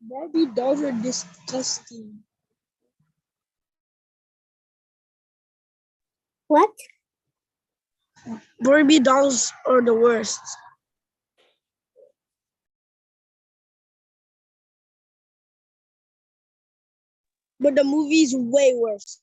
Barbie dolls are disgusting. What? Barbie dolls are the worst. But the movie's way worse.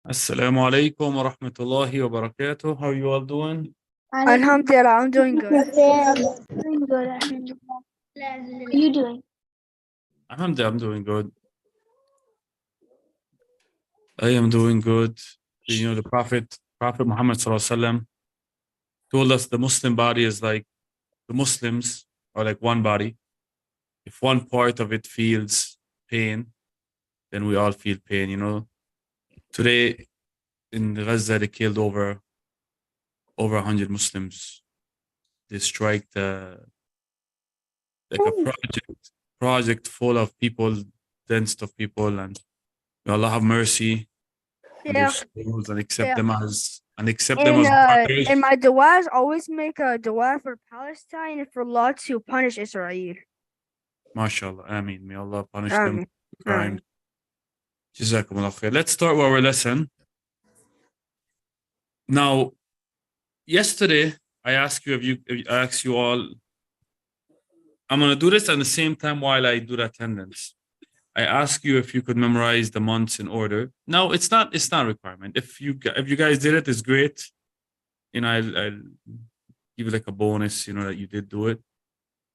Assalamu alaikum wa rahmatullahi wa barakatuh. How you all doing? Alhamdulillah, I'm doing good. Doing good, alhamdulillah. How are you doing? Alhamdulillah, I'm doing good. I am doing good. You know, the Prophet Muhammad Sallallahu Alaihi Wasallam told us the Muslim body is like the Muslims are like one body. If one part of it feels pain, then we all feel pain, you know. Today in Gaza, they killed over 100 Muslims. They strike like a project full of people, dense of people, and may Allah have mercy on their souls and accept them as brothers. And my du'as always make a du'a for Palestine and for Allah to punish Israel. MashaAllah. Ameen. May Allah punish them Ameen. for crime. Jazakumullah khair. Let's start our lesson. Now, yesterday I asked you all, I'm gonna do this at the same time while I do the attendance. I ask you if you could memorize the months in order. No, it's not a requirement. If you guys did it, it's great. You know, I'll give you like a bonus, you know, that you did do it.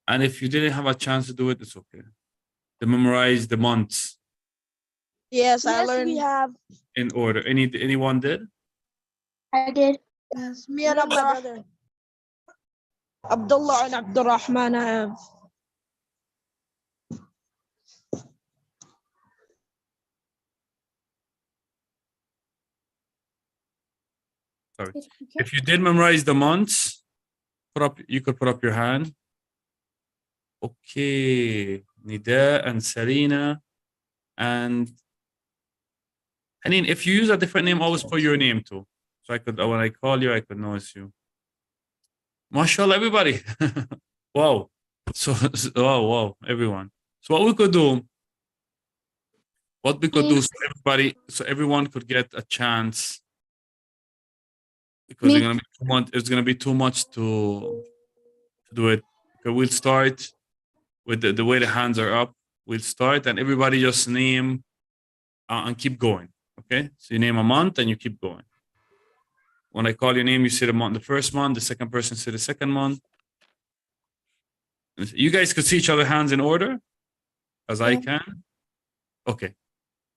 And if you didn't have a chance to do it, it's okay. To memorize the months. Yes, I learned. We have. In order. Anyone did? I did. Yes, me and my brother. Abdullah and Abdurrahman I have. Sorry. If you did memorize the months, you could put up your hand. Okay. Nida and Sarina and Hanin, if you use a different name, always put your name too. So I could, when I call you, I could know it's you. MashaAllah, everybody. Wow. So, wow, everyone. So what we could do, so everyone could get a chance, because it's gonna be too much to do it. Okay, we'll start with the way the hands are up. We'll start and everybody just name and keep going. Okay, so you name a month and you keep going. When I call your name, you say the month, the first month, the second person say the second month. You guys could see each other's hands in order, as I can. Okay.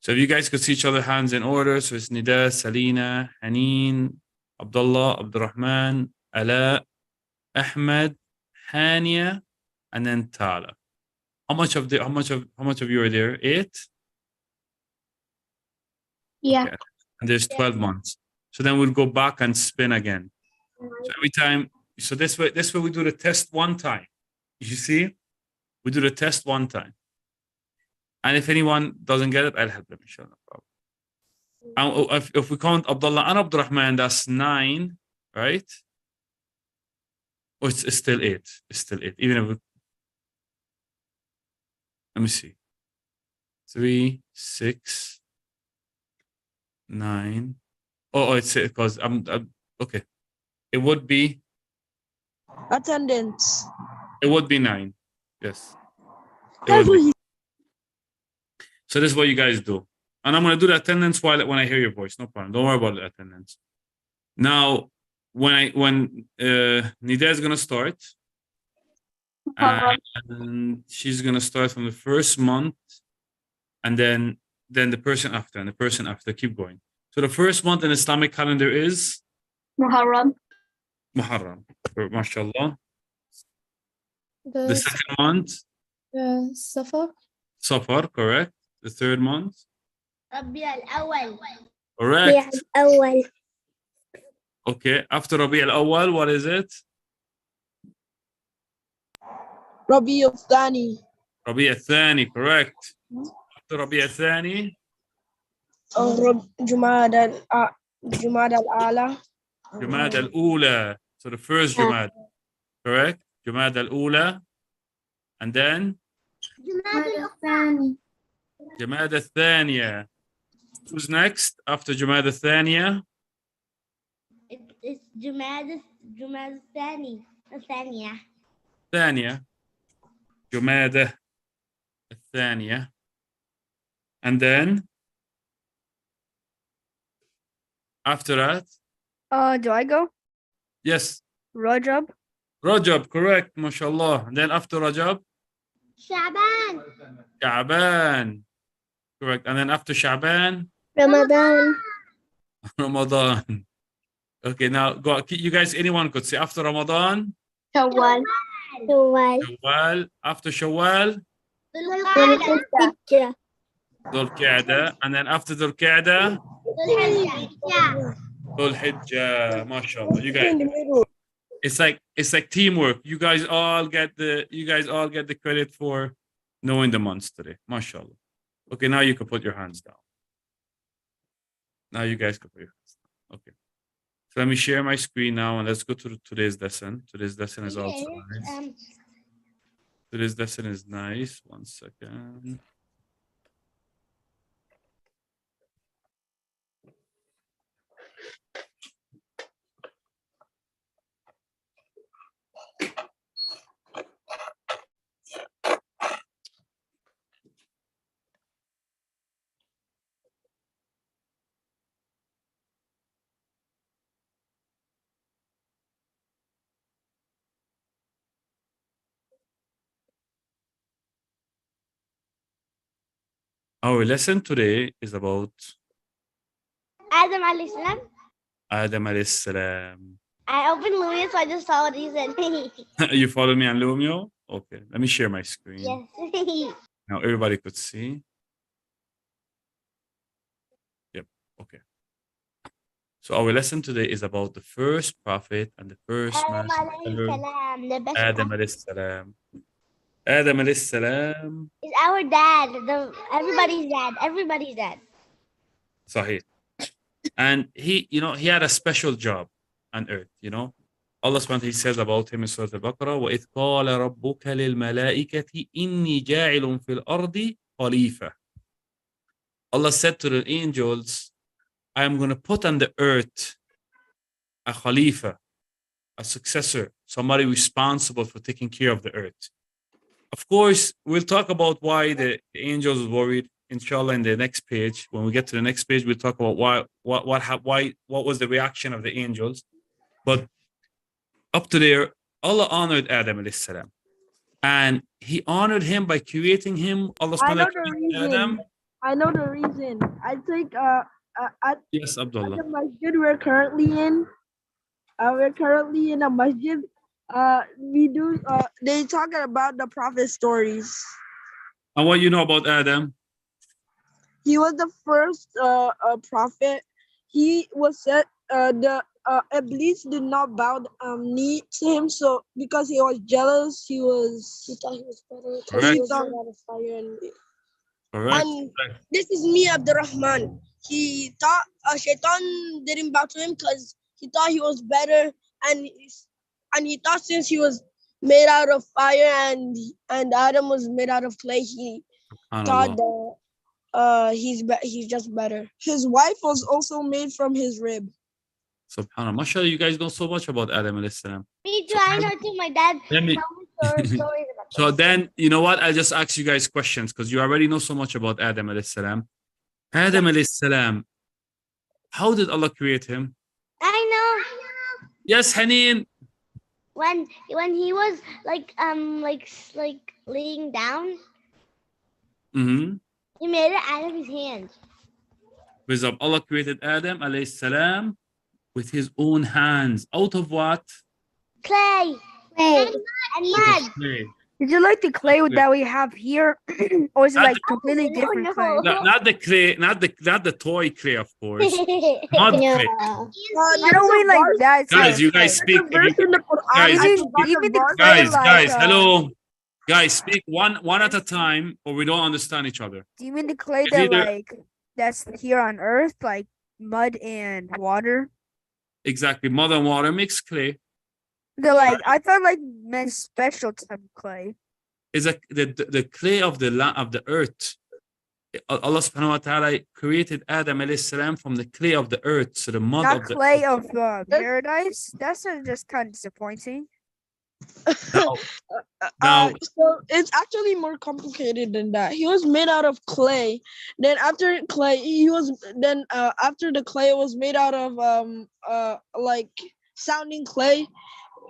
So if you guys could see each other's hands in order, so it's Nida, Salina, Haneen, Abdullah, Abdurrahman, Ala, Ahmed, Hania, and then Tala. How much of you are there? 8? Yeah. Okay. And there's 12 months. So then we'll go back and spin again. So every time, so this way we do the test one time. You see? We do the test one time. And if anyone doesn't get it, I'll help them, inshallah. If we count Abdullah and Abdurrahman, that's 9, right? Oh, it's still 8. It's still 8. Even if we, let me see. 3, 6, 9. Oh, it's because I'm okay. It would be Attendance. It would be 9. Yes. That's what he So this is what you guys do. And I'm going to do the attendance when I hear your voice. No problem. Don't worry about the attendance. Now, when Nida is going to start, and she's going to start from the first month, and then the person after, and the person after. Keep going. So the first month in Islamic calendar is Muharram. Muharram. MashaAllah. The second month? Safar. Safar, correct. The third month? Rabi al-Awwal. Correct. Al-Awwal. Okay. After Rabi al-Awwal, what is it? Rabi al-Thani. Rabi al-Thani, correct. After Rabi al-Thani? Jumad al-Ala. Jumad al-Ula. So the first Jumad, correct? Jumad al-Ula. And then? Jumad al-Thani. Jumad al-Thaniya. Who's next after Jumad al-Thaniya? It's Jumad al-Thani. Al-Thaniya. ثانية جمادة الثانية. And then after that? Do I go? Yes. Rajab. Rajab, correct. MashaAllah. And then after Rajab? Sha'ban. Sha'ban. Correct. And then after Sha'ban? Ramadan. Ramadan. Okay, now go. You guys, anyone could say after Ramadan? Shawwal. Shawwal. Shawwal. After Shawwal? Dhul-Qa'dah. Dhul Qa'dah. And then after Dhul Qa'dah? Dhul-Hijjah. Dhul Hijjah. MashaAllah. You guys, it's like teamwork. You guys all get the credit for knowing the months today. MashaAllah. Okay, now you can put your hands down. Now you guys can put your hands down. Okay. So let me share my screen now and let's go to today's lesson. Today's lesson is also nice. Today's lesson is nice. 1 second. Our lesson today is about Adam alayhi salam. Adam alayhi salam. I opened Lumia, so I just saw what he said. You follow me on Lumio? Okay, let me share my screen. Yes. Now everybody could see. Yep, okay. So our lesson today is about the first prophet and the first Adam alayhi messenger, salam. The best Adam prophet alayhi salam. Adam alayhi salam. is our dad. Everybody's dad. Everybody's dad. Sahih. And he had a special job on earth, Allah subhanahu wa ta'ala says about him in Surah Al-Baqarah, وَإِذْ قَالَ رَبُّكَ لِلْمَلَائِكَةِ إِنِّي جَاعِلٌ فِي الْأَرْضِ خَلِيفَةً. Allah said to the angels, I am going to put on the earth a khalifa, a successor, somebody responsible for taking care of the earth. Of course, we'll talk about why the angels were worried, inshallah, in the next page. When we get to the next page, we'll talk about what was the reaction of the angels. But up to there, Allah honored Adam alayhi salam. And he honored him by creating him. Allah I know subhanahu the wa ta'ala created reason. Adam. I know the reason. I think at Yes, Abdullah. the masjid we're currently in, we're currently in a masjid. We do. They talk about the prophet stories. And what you know about Adam? He was the first prophet. He was said the Iblis did not bow knee to him, so because he was jealous, he thought he was better. Correct. He thought he had a fire. Correct. And this is me, Abdurrahman. he thought Shaitan didn't bow to him because he thought he was better, and he thought since he was made out of fire and Adam was made out of clay, he thought SubhanAllah. that he's just better. His wife was also made from his rib. SubhanAllah. MashaAllah, you guys know so much about Adam alayhi salam. Me too. I know too. My dad Let me. told me stories about So then, you know what? I'll just ask you guys questions because you already know so much about Adam alayhi salam. Adam alayhi salam, how did Allah create him? I know. Yes, Haneen. When he was like laying down, Mm-hmm. he made it out of his hands. Because Allah created Adam alayhi salam with his own hands. Out of what? Clay. And Out mud. of clay. Is it like the clay that we have here, or is it Not like completely no, different no. clay? Not the clay, not the toy clay, of course. Mud clay. I don't mean like that. Guys, you guys There's speak. a verse in the Quran. Guys, I even forgot the even the verse. clay Guys, like hello. Guys, speak one at a time, or we don't understand each other. Do you mean the clay It's that either- like that's here on Earth, like mud and water? Exactly. Mud and water mix clay. The like I thought like meant special type of clay. Is the clay of the earth. Allah subhanahu wa ta'ala created Adam alayhi salam from the clay of the earth. So the mud Not of the clay of paradise. That's just kind of disappointing. Now, So it's actually more complicated than that. He was made out of clay. Then after clay, after the clay was made out of like sounding clay.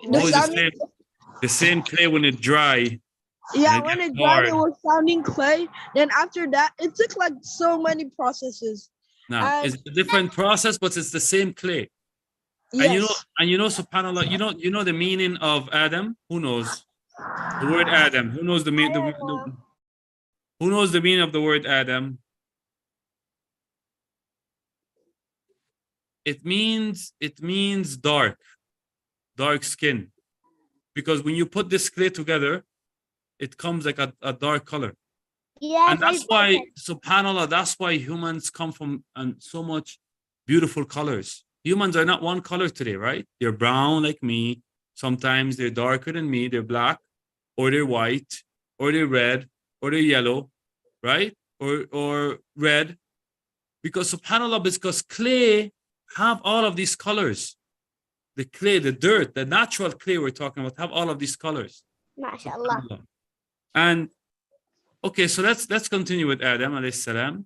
the same clay when it dry. Yeah, it when gets it dried, it hard. was sounding clay. Then after that, it took like so many processes. Now, it's a different process, but it's the same clay. Yes. And you know, subhanAllah, you know the meaning of Adam? Who knows? The word Adam. Who knows the meaning? Who knows the meaning of the word Adam? It means dark skin. Because when you put this clay together, it comes like a dark color. Yes, And that's why, subhanAllah, that's why humans come from so much beautiful colors. Humans are not one color today, right? They're brown like me. Sometimes they're darker than me. They're black, or they're white, or they're red, or they're yellow, right? Or red. Because subhanAllah, because clay have all of these colors. The clay, the dirt, the natural clay we're talking about have all of these colors. MashaAllah. And okay, so let's continue with Adam alayhi salam.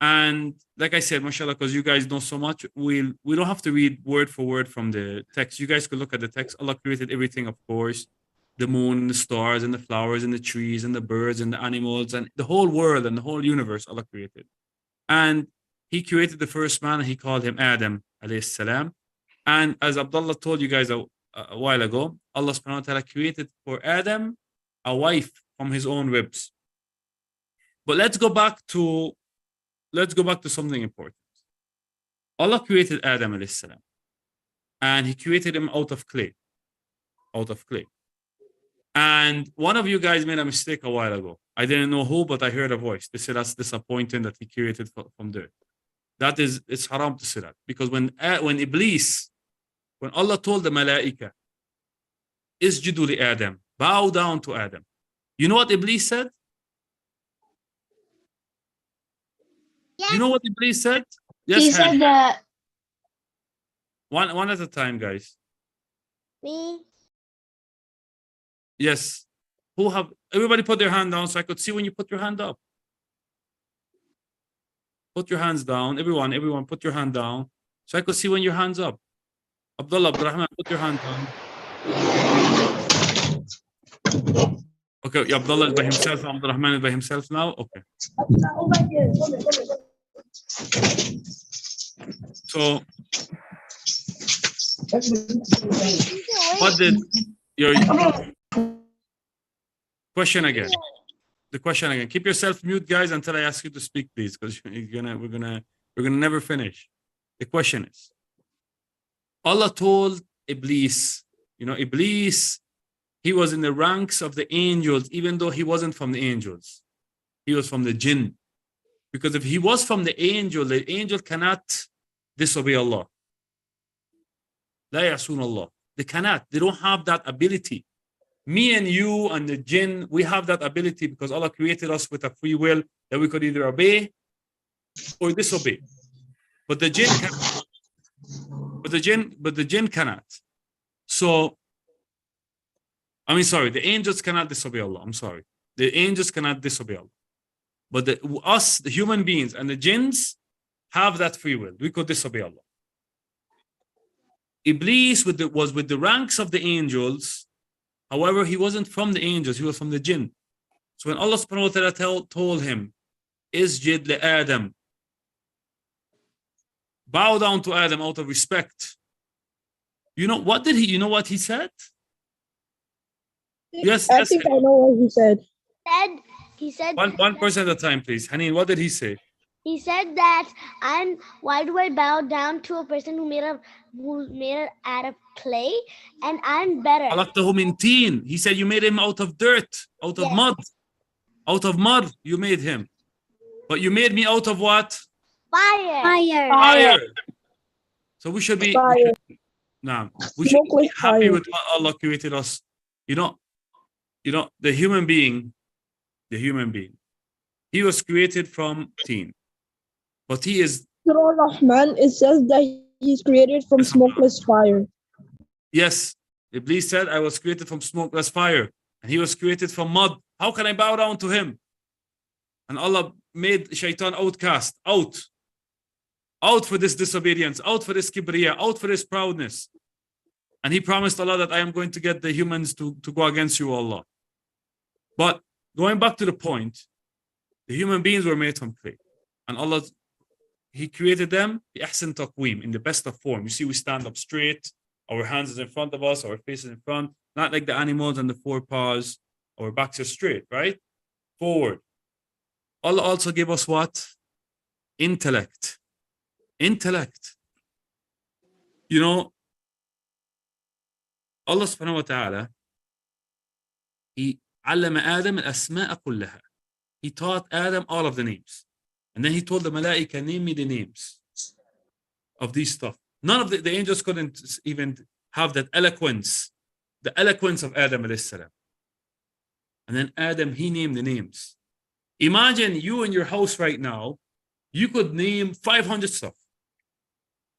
And like I said, mashallah, because you guys know so much, we don't have to read word for word from the text. You guys could look at the text. Allah created everything, of course, the moon, the stars, and the flowers, and the trees, and the birds, and the animals, and the whole world and the whole universe Allah created. And He created the first man, and He called him Adam alayhi salam. And as Abdullah told you guys a while ago, Allah subhanahu wa ta'ala created for Adam a wife from his own ribs. But let's go back to something important. Allah created Adam alayhi salam, and He created him out of clay. And one of you guys made a mistake a while ago. I didn't know who, but I heard a voice. They said that's disappointing that He created from dirt. It's haram to say that, because when Allah told the malaika, isjudu li Adam, bow down to Adam, you know what Iblis said? You know what Iblis said? Yes, He said that. one at a time, guys. Me? Yes. Everybody put their hand down so I could see when you put your hand up. Put your hands down. Everyone put your hand down so I could see when your hand's up. Abdullah, Abdurrahman, put your hand down. Okay, Abdullah is by himself, Abdurrahman is by himself now. Okay. So what did your question again? The question again. Keep yourself mute, guys, until I ask you to speak, please, because we're gonna never finish. The question is, Allah told Iblis, Iblis, he was in the ranks of the angels, even though he wasn't from the angels. He was from the jinn. Because if he was from the angel cannot disobey Allah. لا يعصون Allah. They cannot. They don't have that ability. Me and you and the jinn, we have that ability because Allah created us with a free will that we could either obey or disobey. But the jinn cannot. But the jinn cannot. So, I mean, sorry, the angels cannot disobey Allah. I'm sorry. The angels cannot disobey Allah. But us, the human beings, and the jinns have that free will. We could disobey Allah. Iblis was with the ranks of the angels. However, he wasn't from the angels. He was from the jinn. So when Allah subhanahu wa ta'ala told him, Isjid li Adam, bow down to Adam out of respect. You know what he said? Yes, I think I know what he said. He said one person at a time, please. Haneen, what did he say? He said that why do I bow down to a person who's made out of clay, and I'm better. خلقته من طين. He said you made him out of dirt, out of mud. Out of mud you made him. But you made me out of what? Fire. So we should be Fire. we should be happy Fire. with what Allah created us. You know, the human being, he was created from tin. But he is Surah Rahman, it says that he's created from smokeless fire. yes, Iblis said, I was created from smokeless fire, and he was created from mud. How can I bow down to him? And Allah made Shaitan outcast, out for this disobedience, out for this kibriya, out for this proudness. And he promised Allah that I am going to get the humans to go against you, Allah. But going back to the point, the human beings were made from clay. And Allah, He created them بِأَحْسَنِ تَقْوِيمٍ, in the best of form. You see, we stand up straight, our hands is in front of us, our face is in front, not like the animals and the four paws, our backs are straight, right? Forward. Allah also gave us what? Intellect. You know, Allah subhanahu wa ta'ala, He علم آدم الأسماء كلها. He taught Adam all of the names. And then he told the Malaika, name me the names of these stuff. None of the angels couldn't even have that eloquence, the eloquence of Adam alayhi salam. And then Adam, he named the names. Imagine you in your house right now, you could name 500 stuff.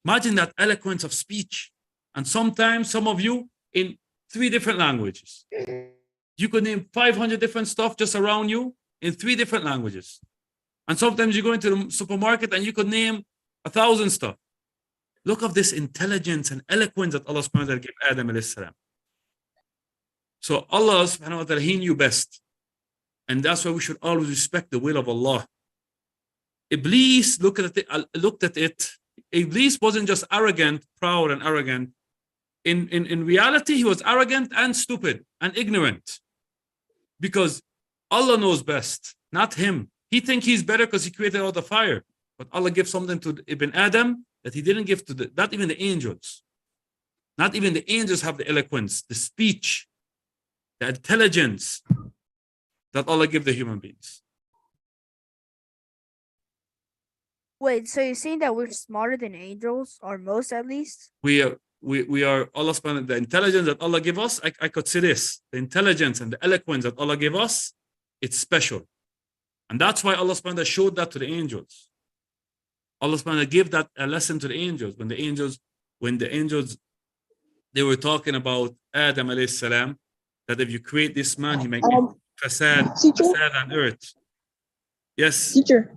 Imagine that eloquence of speech. And sometimes some of you in 3 different languages. You could name 500 different stuff just around you in 3 different languages. And sometimes you go into the supermarket and you could name 1,000 stuff. Look of this intelligence and eloquence that Allah subhanahu wa ta'ala gave Adam alayhi salam. So Allah subhanahu wa ta'ala, He knew best. And that's why we should always respect the will of Allah. Iblis looked at it. Iblis wasn't just arrogant, proud and arrogant. In reality, he was arrogant and stupid and ignorant. Because Allah knows best, not him. He thinks he's better because he created all the fire. But Allah gives something to Ibn Adam that he didn't give to not even the angels. Not even the angels have the eloquence, the speech, the intelligence that Allah gave the human beings. Wait, so you're saying that we're smarter than angels, or most at least? We are Allah subhanahu, the intelligence that Allah gave us, I could say this, the intelligence and the eloquence that Allah gave us, it's special. And that's why Allah subhanahu showed that to the angels. Allah subhanahu gave that a lesson to the angels. When the angels, they were talking about Adam alayhi salam, that if you create this man, he make fasad on earth. Yes. Teacher,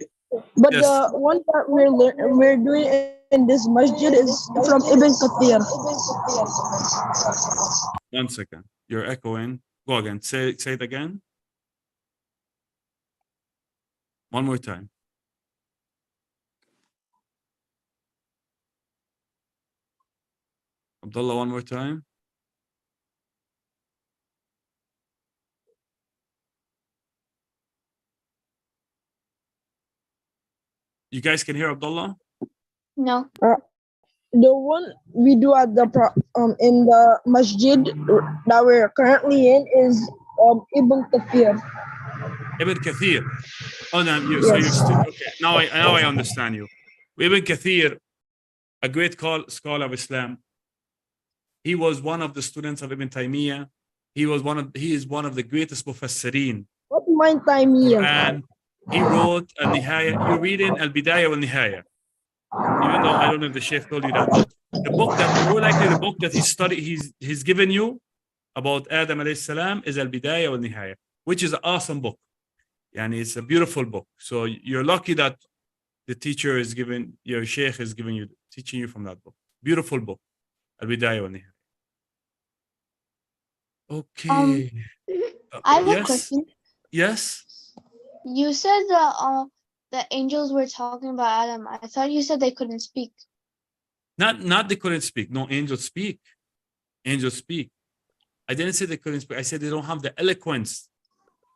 but Yes. the one that we're doing in this masjid is from Ibn Kathir. 1 second. You're echoing. Go again. Say it again. One more time. Abdullah, one more time. You guys can hear Abdullah? No. The one we do at the in the masjid that we're currently in is Ibn Kathir. Ibn Kathir. Oh no, so you're okay. Now I understand you. Ibn Kathir, a great scholar of Islam. He was one of the students of Ibn Taymiyyah. He is one of the greatest mufassirin. What my time here? And he wrote Al-Nihaya. You're reading Al-Bidayah wal-Nihaya. Even though I don't know if the Sheikh told you that, but the book that more likely the book that he's given you about Adam alayhi salam is Al-Bidayah wal-Nihaya, which is an awesome book. And it's a beautiful book. So you're lucky that the teacher is giving, your Sheikh is teaching you from that book. Beautiful book. Al-Bidayah wal-Nihaya. Okay. I have a Yes. question. Yes. You said the angels were talking about Adam. I thought you said they couldn't speak. Not they couldn't speak. No, angels speak. Angels speak. I didn't say they couldn't speak. I said they don't have the eloquence.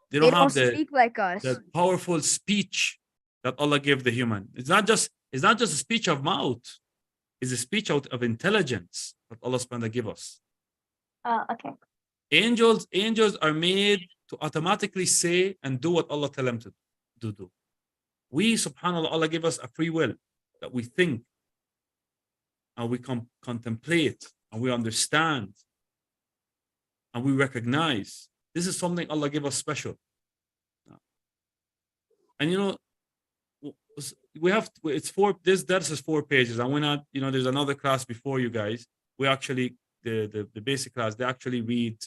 They They don't don't have speak like us. the powerful speech that Allah gave the human. It's not just a speech of mouth. It's a speech out of intelligence that Allah subhanahu wa ta'ala give us. Okay. Angels are made to automatically say and do what Allah tell them to do. We, subhanAllah, Allah give us a free will that we think and we contemplate and we understand and we recognize. This is something Allah give us special. And you know, this is 4 pages. And we're not, there's another class before you guys. We actually, the basic class, they actually read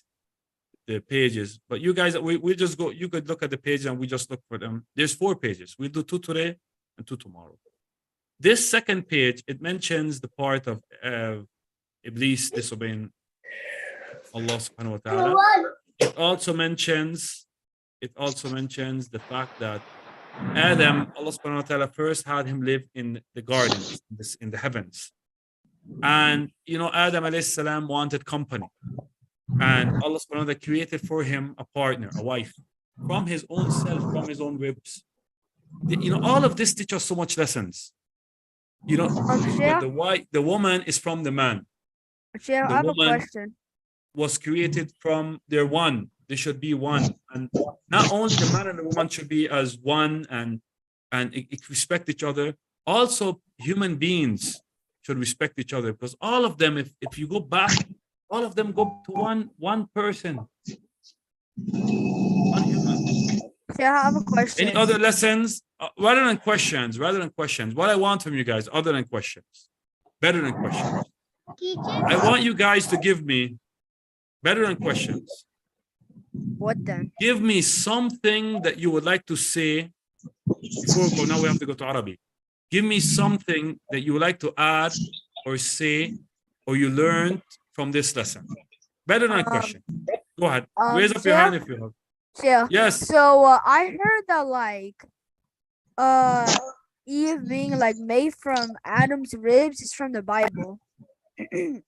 the pages, but you guys, we just go, you could look at the page and we just look for them. There's 4 pages. We'll do 2 today and 2 tomorrow. This second page, it mentions the part of Iblis disobeying Allah subhanahu wa ta'ala. It also mentions the fact that Adam, Allah subhanahu wa ta'ala first had him live in the garden, in the heavens. And Adam alayhi salam wanted company. And Allah subhanahu wa ta'ala created for him a partner, a wife, from his own self, from his own ribs. All of this teaches us so much lessons. The woman is from the man. Sheikh, I have a question. Was created from their one. They should be one. And not only the man and the woman should be as one and respect each other. Also, human beings should respect each other, because all of them, if you go back, all of them go to one person. One human. Sheikh, I have a question. Any other lessons? Rather than questions, what I want from you guys, other than questions, better than questions. I want you guys to give me, better than questions. What then? Give me something that you would like to say before we go. Now we have to go to Arabic. Give me something that you would like to add or say or you learned from this lesson. Better than a question. Go ahead. Raise up your hand if you have. Yeah. Yes. So I heard that Eve being made from Adam's ribs is from the Bible.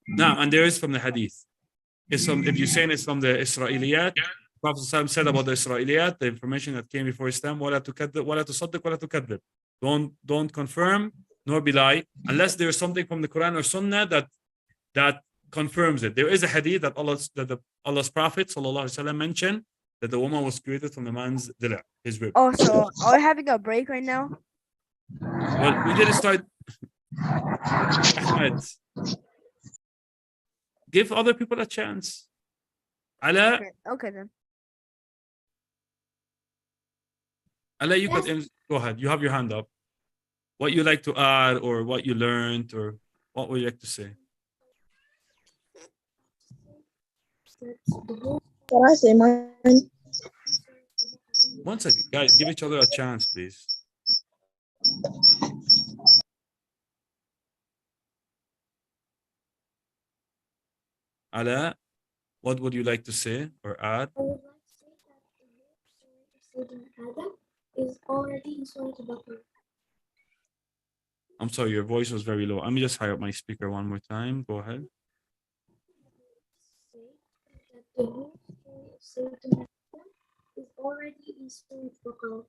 No, and there is from the Hadith. It's from, if you're saying it's from the Israeliyat, Prophet ﷺ said about the Israeliyat, the information that came before Islam, وَلَا تُصَدِّقْ وَلَا تُكَذِّبْ. Don't confirm nor belie, unless there is something from the Quran or Sunnah that confirms it. There is a hadith that Allah's Prophet ﷺ mentioned that the woman was created from the man's dila, his rib. Oh, so are we having a break right now? Well, we didn't start. Ahmed, give other people a chance. Ala, Okay then. Ala, you could go ahead. You have your hand up. What you like to add, or what you learned, or what would you like to say? Can I say mine? One second, guys, give each other a chance, please. Ala, what would you like to say or add? I would like to say that the Adam is already in Surah Al-Baqarah. I'm sorry, your voice was very low. Let me just high up my speaker one more time. Go ahead. Say that the whole story of Sayyidina Adam is already in Surah Al-Baqarah.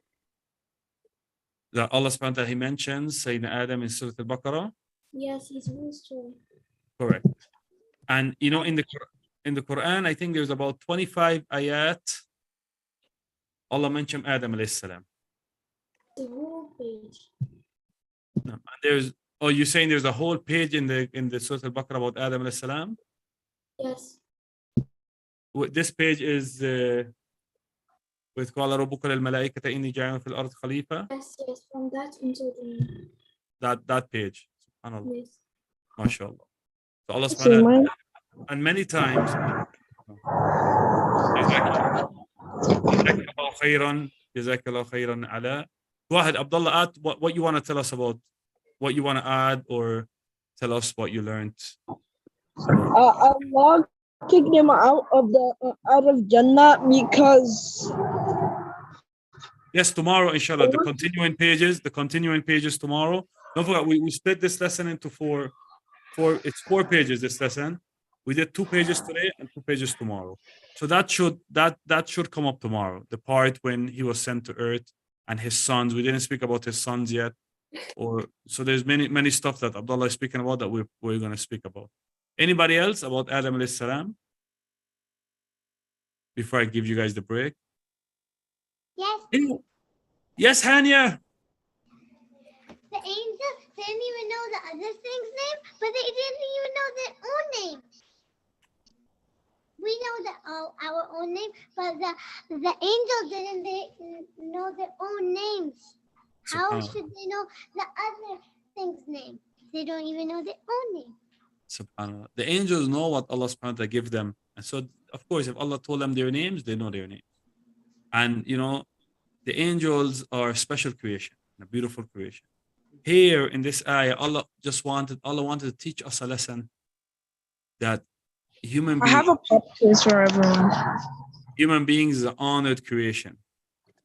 That Allah subhanahu wa ta'ala, he mentions Sayyidina Adam in Surah Al-Baqarah. Yes, his whole story. Correct. And in the Quran, I think there's about 25 ayat Allah mentioned Adam alayhi salam. The whole page. No. And there's, oh, you're saying there's a whole page in the Surah Al-Baqarah about Adam alayhi salam? Yes. This page is with قال ربك للملائكة إني جاعل في الأرض خليفة. Yes, yes. From that into the That page. SubhanAllah. yes. MashaAllah. So Allah So subhanahu wa mine, ta'ala, and many times جزاك الله خيرا على. Go ahead, Abdullah, add what you want to tell us about, what you want to add, or tell us what you learned. Allah kicked him out of Jannah because Yes, tomorrow, inshallah, the continuing pages tomorrow. Don't forget, we split this lesson into four, it's 4 pages, this lesson. We did 2 pages today and 2 pages tomorrow. So that should come up tomorrow. The part when he was sent to earth and his sons. We didn't speak about his sons yet. So there's many stuff that Abdullah is speaking about that we're going to speak about. Anybody else about Adam alayhi salam? Before I give you guys the break. Yes, Yes, Hania. the angels didn't even know the other thing's name, but they didn't even know their own names. We know our own name, but the angels didn't know their own names. How Subhanallah. should they know the other thing's name? They don't even know their own name. SubhanAllah. The angels know what Allah subhanahu wa ta'ala give them. And so, of course, if Allah told them their names, they know their names. And, the angels are a special creation, a beautiful creation. Here in this ayah, Allah wanted to teach us a lesson that human I have a pop quiz for everyone. beings is an honored creation.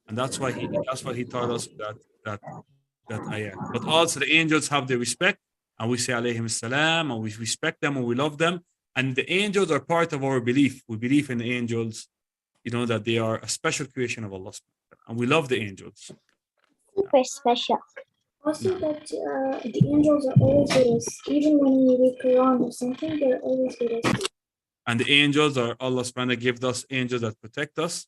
And that's why he taught us that ayah. But also the angels have their respect, and we say alayhim salam, and we respect them and we love them. And the angels are part of our belief. We believe in the angels, that they are a special creation of Allah. And we love the angels. Super special. Also that the angels are always with us. Even when we read Quran or something, they're always with us. And the angels are Allah subhanahu wa ta'ala give us angels that protect us.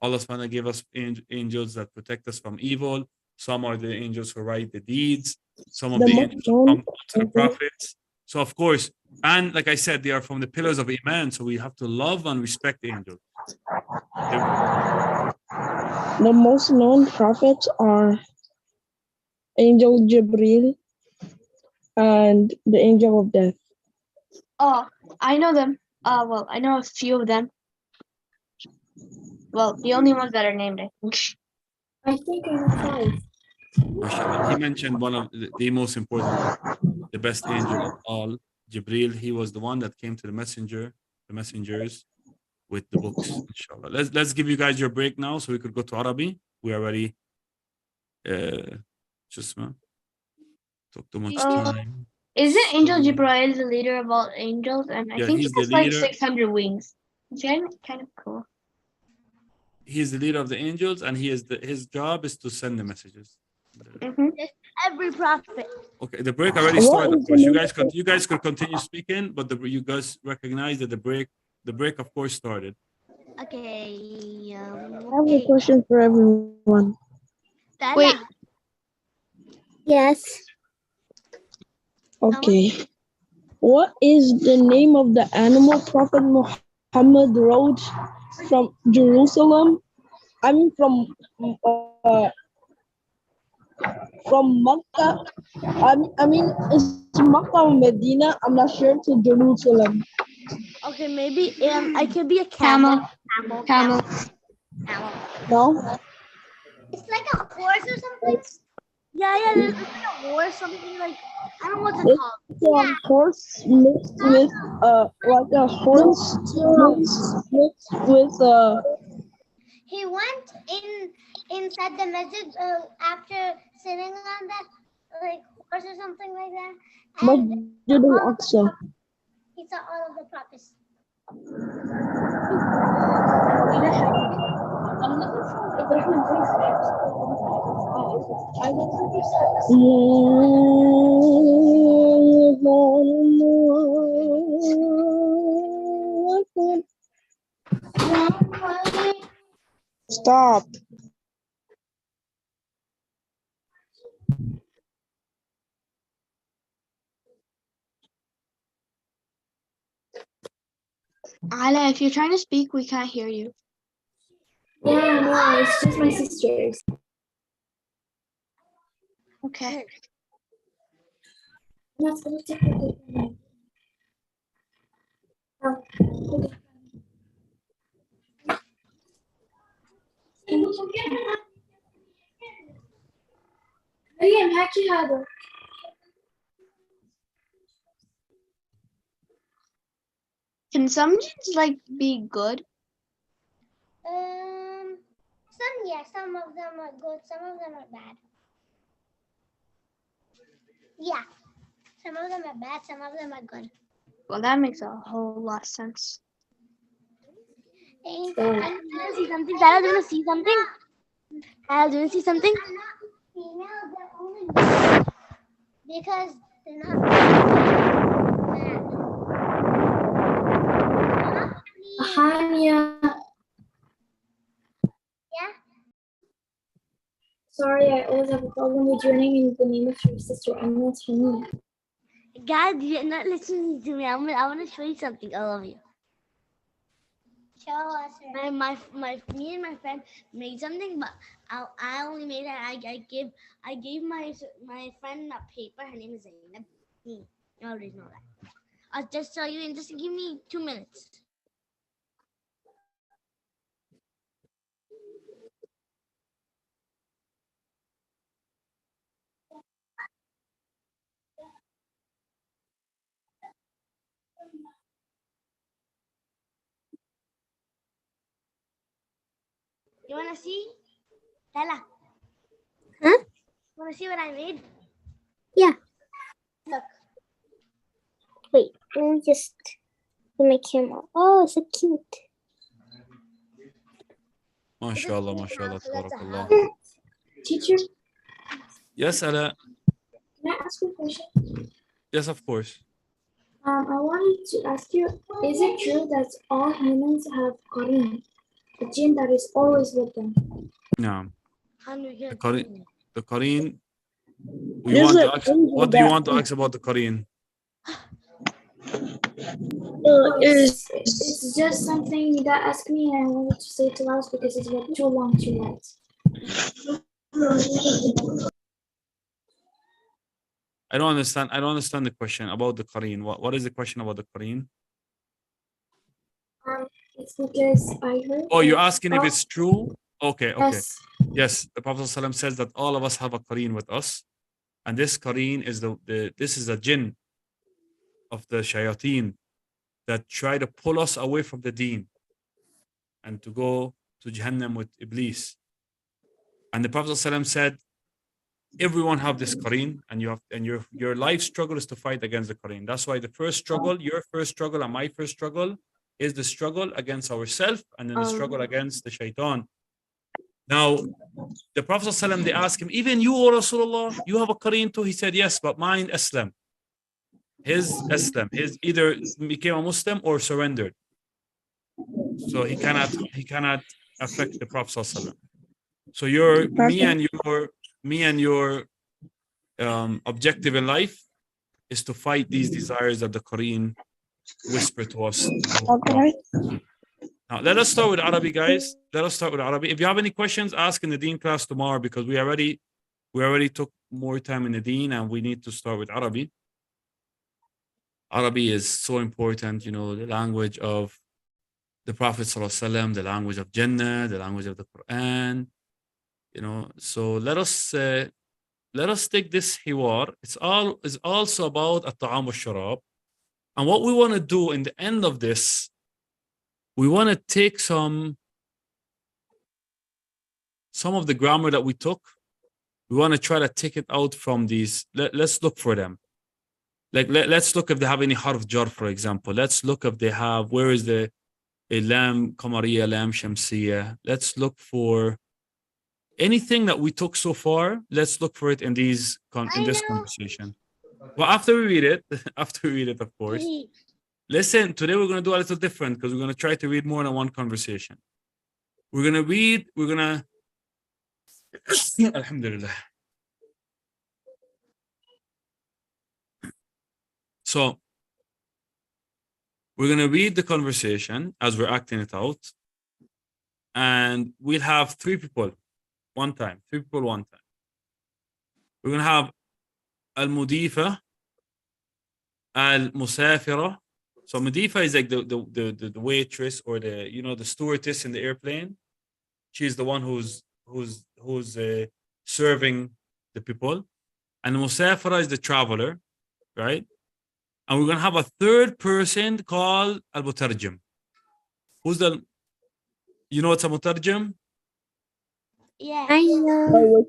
Allah subhanahu wa ta'ala give us angels that protect us from evil. Some are the angels who write the deeds. Some of the angels who come to the prophets. So of course, and like I said, they are from the pillars of Iman. So we have to love and respect the angels. The most known prophets are Angel Jibril and the Angel of Death. Oh, I know them. Well, I know a few of them. Well, the only ones that are named, I think. I think I have 5. MashaAllah. He mentioned one of the most important, the best angel of all, Jibril. He was the one that came to the messengers with the books, inshallah. Let's give you guys your break now so we could go to Arabi. We already took too much time. Isn't Angel Jibril the leader of all angels? And I think he he's the has like leader. 600 wings. It's kind of cool. He's the leader of the angels, and his job is to send the messages. Every prophet. Okay, the break already started. Of course, you guys could continue speaking, but you guys recognize that the break of course started. Okay. I have a question for everyone. Wait. Yes. Okay. What is the name of the animal Prophet Muhammad rode from Jerusalem? I mean from Makkah. I mean it's Makkah or Medina. I'm not sure, to Jerusalem. Okay, maybe I could be a Camel. camel. No? It's like a horse or something. Yeah, it's like a horse, something like, I don't know what to call it. It's a horse mixed with like a horse mixed with He went inside the message after sitting on that like horse or something like that. And Masjid al-Aqsa. he saw all of the prophets. Stop. Ala, if you're trying to speak, we can't hear you. Yeah, no, it's just my sisters. Okay. That's gonna take a good minute. Oh, okay. مريم هاكي هذا. Can some jeans like be good? Some, yeah, some of them are good, some of them are bad. Yeah, some of them are bad, some of them are good. Well, that makes a whole lot of sense. And Oh. I'm gonna see something. Sarah, do you wanna see something? Al, do you wanna see something? Female, they're only good because they're not bad. Hania. Yeah. Sorry, I always have a problem with your name and the name of your sister. I'm not Hania. God, you're not listening to me. I want to show you something, all of you. Show us. Me and my friend made something, but I only made it. I gave my friend a paper. Her name is Zainab. You already know that. I'll just show you and just give me 2 minutes. You wanna see? Tala. Huh? Wanna see what I made? Yeah. Look. Wait, let me just put my camera. Oh, so cute. MashaAllah, MashaAllah, tabarakallah. Teacher, Yes, Ala. can I ask you a question? Yes, of course. I wanted to ask you, is it true that all humans have Qareen, a jinn that is always with them? No. The Qareen. There's an angel What do you that- want to ask about the Qareen? It's just something that asked me and I wanted to say it to us because it's like too long to write. I don't understand the question about the Qareen. What is the question about the Qareen? It's because I heard. Oh, you're that asking if it's true? Okay. Yes. Yes, the Prophet ﷺ says that all of us have a Qareen with us. And this Qareen is this is a jinn of the shayateen that try to pull us away from the deen and to go to Jahannam with Iblis. And the Prophet ﷺ said, everyone have this Qareen, and your life struggle is to fight against the Qareen. That's why the first struggle, your first struggle and my first struggle, is the struggle against ourselves and then the struggle against the shaitan. Now, the Prophet ﷺ, they asked him, even you, O Rasulullah, you have a Qareen too? He said, yes, but mine Islam. His Islam, his either became a Muslim or surrendered. So he cannot affect the Prophet ﷺ. So me and your objective in life is to fight these desires that the Qareen whisper to us. Okay. Now, let us start with Arabic, guys. Let us start with Arabic. If you have any questions, ask in the Deen class tomorrow because we already took more time in the Deen and we need to start with Arabic. Arabic is so important, the language of the Prophet ﷺ, the language of Jannah, the language of the Quran, So let us take this hiwar. It's also about at-ta'am wa-sharab. And what we want to do in the end of this, we want to take some of the grammar that we took. We want to try to take it out from these. Let's look for them. Like let's look if they have any harf jar, for example. Let's look if they have, where is the lam qamariya, lam shamsiya. Let's look for anything that we took so far. Let's look for it in this conversation. Well, after we read it, of course. Listen, today we're going to do a little different because we're going to try to read more than one conversation. We're gonna read. We're gonna. Alhamdulillah. So we're gonna read the conversation as we're acting it out, and we'll have 3 people one time. 3 people one time. We're gonna have al-mudifa, al-musafira. So mudifa is like the waitress or the stewardess in the airplane. She's the one who's serving the people, and the musafira is the traveler, right? And we're gonna have a third person called al-mutarjim. Who's the? You know what's a mutarjim? Yeah. I know.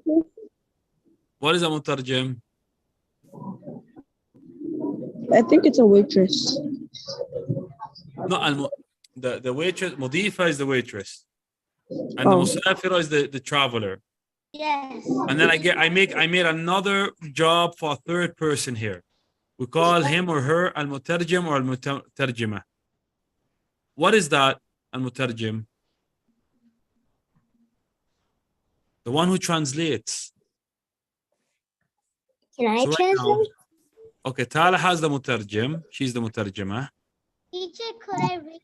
What is a mutarjim? I think it's a waitress. No, the waitress. Mudifa is the waitress, and the Oh. musafira is the traveler. Yes. And then I made another job for a third person here. We call him or her al-mutarjim or al-mutarjima. What is that, al-mutarjim? The one who translates. Can I So right now- translate? Okay, Tala has the mutarjim. She's the mutarjima. Teacher, could I read?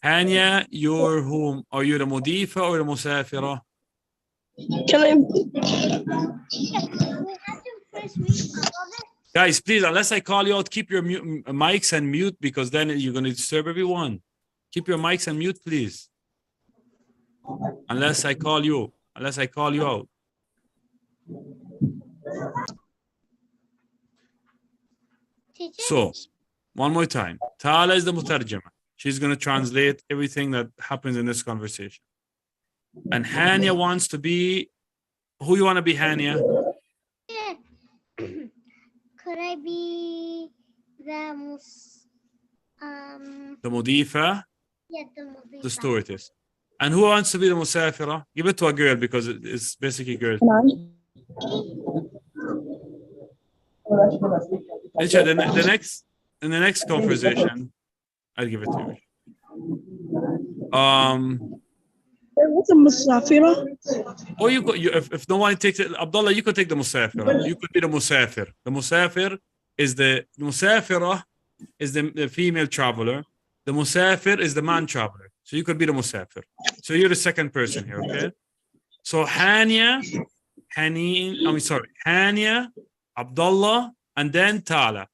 Hania, you're whom? Are you the mudifa or the musafira? Can I? We have to first read all of it. Guys, please, unless I call you out, keep your mics and mute, because then you're going to disturb everyone. Keep your mics and mute, please. Unless I call you out. Teacher? So, one more time. Tala is the mutarjima. She's going to translate everything that happens in this conversation. And Hania wants to be, who you want to be, Hania? Yeah. Could I be the The mudifa, yeah, the the stewardess. And who wants to be the musafira? Give it to a girl because it's basically girl. Inshallah, in the next conversation, I'll give it to you. What's a musafira? Or if no one takes it, Abdullah, you could take the musafira. You could be the musafir. The musafir is the musafira is the female traveler. The musafir is the man traveler. So you could be the musafir. So you're the second person here, okay? So Hania, Abdullah, and then Tala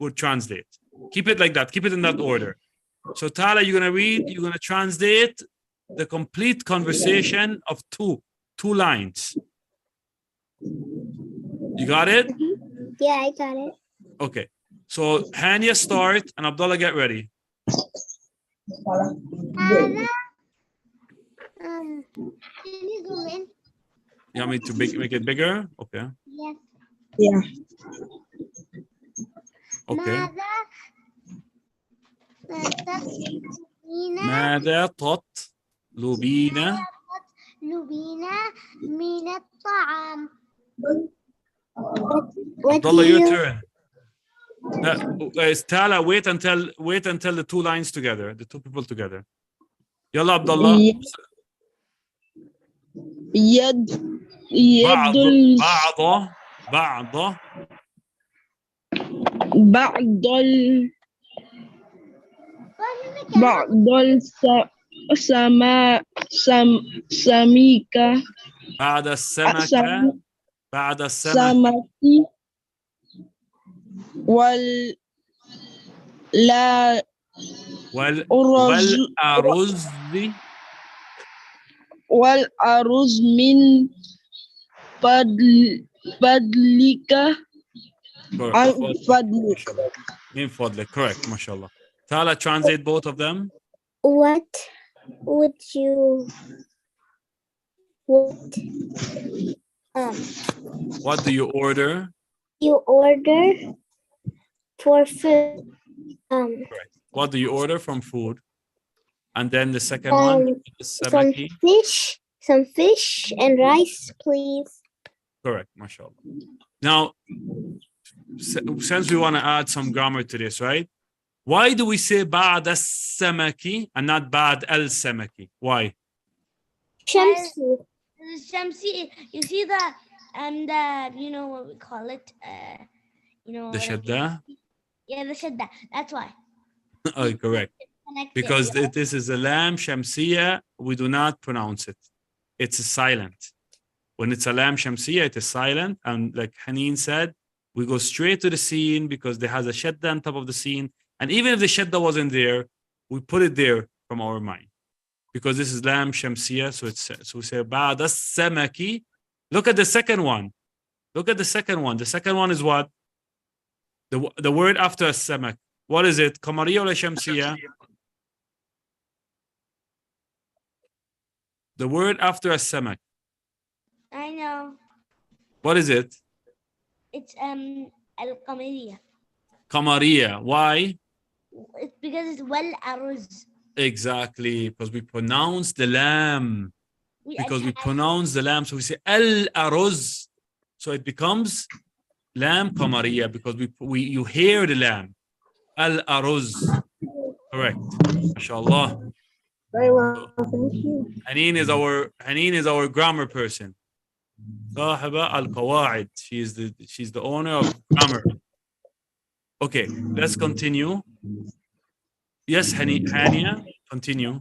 would translate. Keep it like that. Keep it in that order. So Tala, you're gonna read. You're gonna translate the complete conversation of two lines. You got it? Yeah, I got it. Okay. So Hania start and Abdullah get ready. can you zoom in? You want me to make it bigger? Okay. Yes. Yeah. Okay. ماذا تطلبين تطلبين من الطعام؟ What Abdullah, do your you turn. Guys, Tala, wait until the two lines together, the two people together. Yalla, Abdullah. يد بعض ال- بعض بعض ال- بعض سميكة بعد السمكة بعد السمك سمك لا والأرز والأرز من فضلك عن فضلك. من فضلك. Correct, mashallah. Tala, translate both of them. what would you What do you order? you order for food? What do you order from food? And then the second one, Some fish and rice, please. correct, mashallah. Now, since we want to add some grammar to this, right? Why do we say بعد السمك and not بعد السمك? Why? Shamsi. Shamsi, you see you know what we call it, you know, The shadda? yeah, the shadda. That's why. Oh, correct. Connected, Because yeah. this is a lam shamsiya, we do not pronounce it. It's silent. When it's a lam shamsiya, it is silent. And like Haneen said, we go straight to the scene because there has a shadda on top of the scene. And even if the shadda wasn't there, we put it there from our mind. Because this is lam shamsiya, so we say ba'da samaki. Look at the second one. Look at the second one. The second one is what? The word after as-samak. What is it? Qamariya or shamsiya? The word after as-samak. I know. What is it? It's al-qamariya. Qamariya. Why? It's because it's well aruz. Exactly, because we pronounce the lam. Because we attach- pronounce the lam, so we say al-aruz. So it becomes lam qamariya because you hear the lam. Al-aruz. Correct. MashaAllah. Very well. Thank you. Haneen is our grammar person. Sahiba al-qawaid. She's the owner of grammar. Okay, let's continue. Yes, Hania, continue.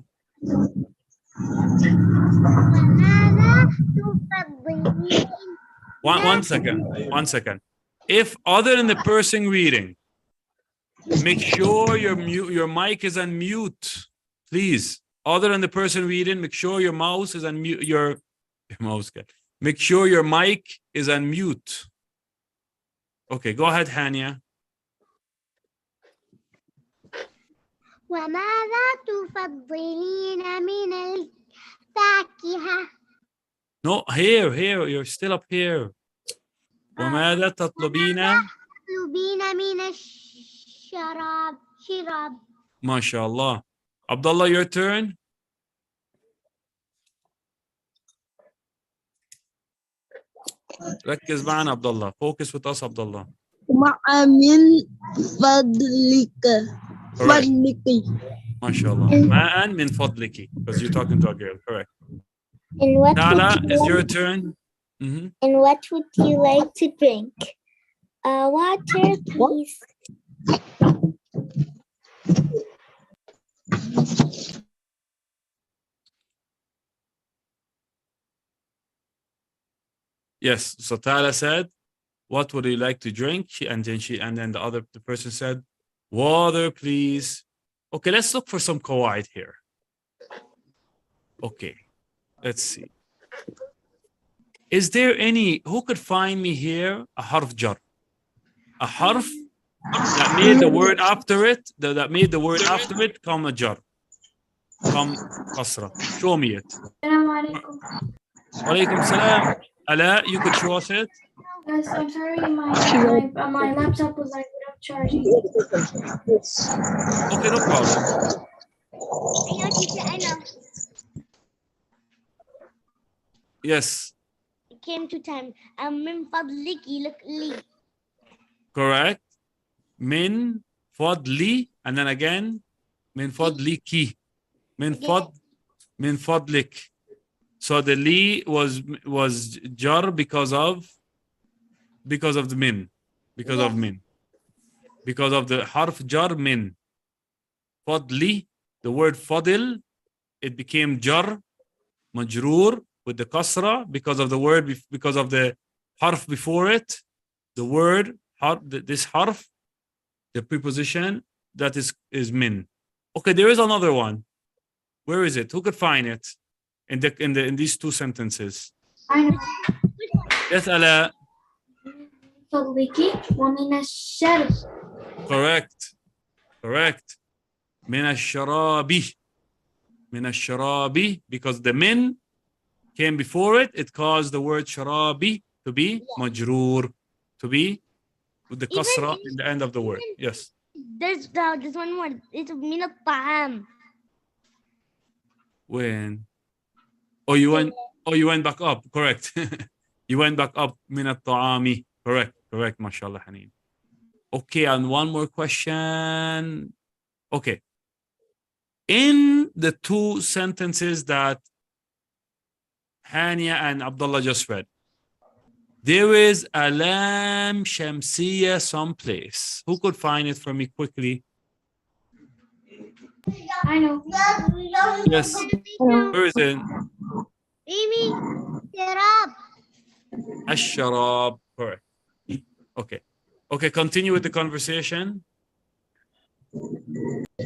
وماذا تفضلين؟ One second. If other than the person reading, make sure your mic is on mute, please. Other than the person reading, make sure your mouse is on mute. Your mouse. Make sure your mic is on mute. Okay, go ahead, Hania. وماذا تفضلين من الفاكهة؟ No, here, you're still up here. وماذا تطلبين؟ تطلبين من الشراب؟ MashaAllah. Abdullah, your turn. ركز معنا Abdullah. Focus with us, Abdullah. من فضلك. Correct. فضلك. MashaAllah. Ma'an min fadliki. Because you're talking to a girl. Correct. And what Tala, would it's you your like, turn. Mhm. and what would you like to drink? Water, please. Yes. So Tala said, what would you like to drink? And then the person said, water, please. Okay, let's look for some qawaid here. Okay, let's see. Is there who could find me here a harf jar? A harf that made the word after it, that made the word after it come a jar. Come kasra. Show me it. Walaikum salam. Ala, you could show us it? Yes, I'm sorry, my laptop was like without charging. Okay, no problem. I know, teacher, I know. Yes, It came to time. من فضلك look لي. correct. Min fadli, and then again, min fadliki. Min fadlik. So the li was jar because of the min. Because of min. Because of the harf jar min. Fadli, the word fadil, it became jar, majroor, with the kasra because of the word, because of the harf before it. The word, this harf, the preposition, that is min. Okay, there is another one. Where is it? Who could find it in these two sentences? I know. Yes, Ala. فضلك ومن الشرب. Correct. Min ash-sharabi. Min ash-sharabi, because the min came before it, it caused the word sharabi to be majroor, to be with the kasra in the end of the word. Yes. There's one more. It's من الطعام. When? Oh, you went back up. Correct. You went back up. Min at-ta'ami. Correct. Mashallah, Haneen. Okay, and one more question. Okay. In the two sentences that Hania and Abdullah just read, there is a lam shamsiya someplace. Who could find it for me quickly? I know. Yes. Where is it? Amy, Sharab. Ash-sharab. Correct. Okay. Okay, continue with the conversation.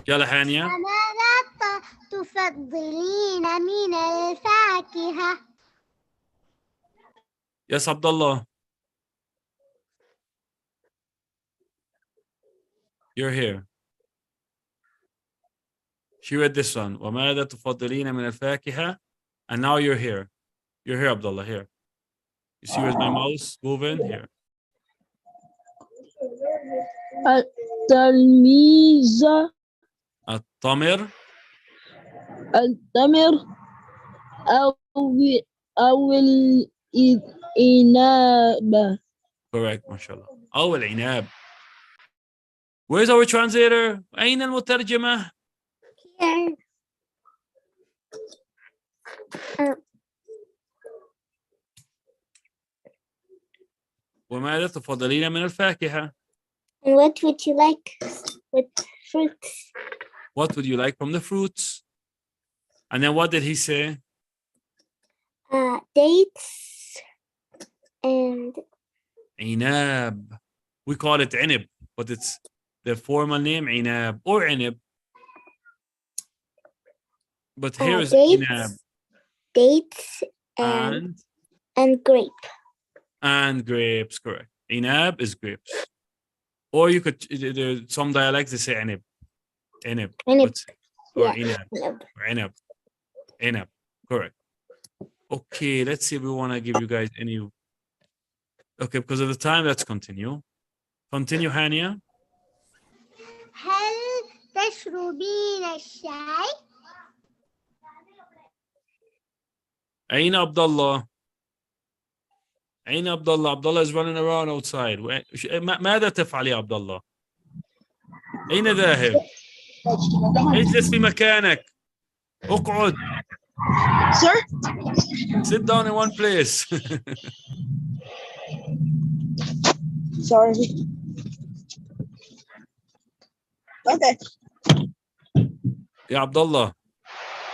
Yalla Hania. ماذا تفضلين من الفاكهة؟ Yes, Abdullah. You're here. She read this one. وَمَاذَا تُفَضِّلِينَ مِنَ الْفَاكِهَةِ. And now you're here. You're here, Abdullah, here. You see where's my mouse moving? Here. التلميذ التمر. التمر أو العنب. Correct, mashallah. أو العناب. Where's our translator? أين المترجمة? Here. وماذا تفضلين من الفاكهة? And what would you like with fruits? What would you like from the fruits? And then what did he say? Dates and عناب. We call it عنب, but it's the formal name عناب or عنب. But here is عناب. dates and grape. And grapes, correct. عناب is grapes. Or you could, some dialects they say عنب. عنب. عنب. Or Yeah. عنب. Nope. Or عنب. عنب. Correct. Okay, let's see if we want to give you guys any. Okay, because of the time, let's continue. Continue, Hania. هل تشربين الشاي؟ أين Abdullah? أين Abdullah? Abdullah is running around outside. ماذا تفعل يا عبدالله؟ أين ذاهب؟ اجلس في مكانك. اقعد. Sir? Sit down in one place. Sorry. Okay. يا عبدالله